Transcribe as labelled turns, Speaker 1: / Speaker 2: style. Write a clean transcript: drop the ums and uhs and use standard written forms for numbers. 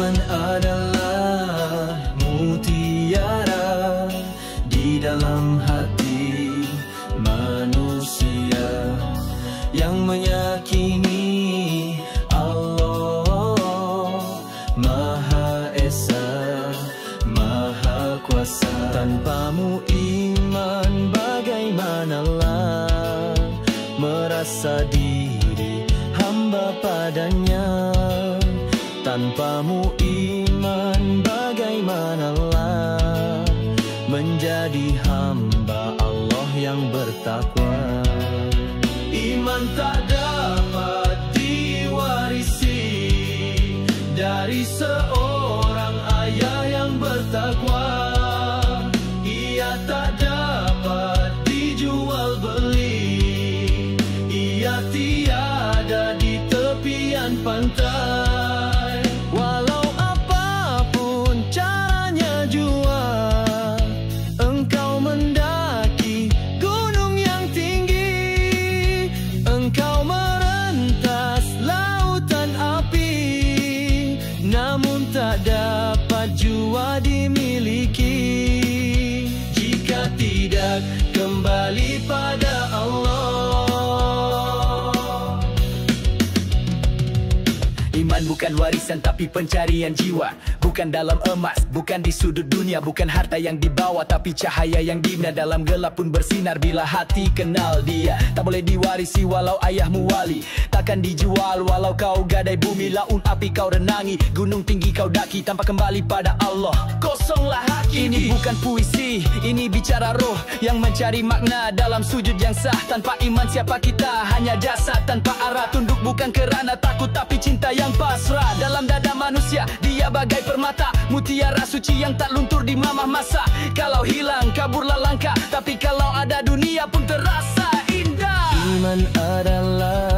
Speaker 1: Iman adalah mutiara di dalam hati manusia yang meyakini Allah Maha Esa, Maha Kuasa. Tanpamu iman bagaimanalah merasa diri hamba padanya. Tanpamu iman bagaimanalah menjadi hamba Allah yang bertakwa. Iman tak dapat diwarisi dari seorang ayah yang bertakwa. Ia tak dapat dijual beli, ia tiada di tepian pantai. Walau apapun caranya jua engkau mendaki gunung yang tinggi, engkau merentas lautan api, namun tak dapat jua dimiliki jika tidak kembali pada Allah.
Speaker 2: Iman bukan warisan tapi pencarian jiwa. Bukan dalam emas, bukan di sudut dunia, bukan harta yang dibawa, tapi cahaya yang dibina dalam gelap pun bersinar bila hati kenal Dia. Tak boleh diwarisi walau ayahmu wali, takkan dijual walau kau gadai bumi. Laut api kau renangi, gunung tinggi kau daki, tanpa kembali pada Allah kosonglah haki. Ini bukan puisi, ini bicara roh yang mencari makna dalam sujud yang sah. Tanpa iman siapa kita? Hanya jasad tanpa arah. Tunduk bukan kerana takut tapi cinta yang pasrah. Dalam dada manusia dia bagai permata, mutiara suci yang tak luntur di mamah masa. Kalau hilang kaburlah langkah, tapi kalau ada dunia pun terasa indah.
Speaker 1: Iman adalah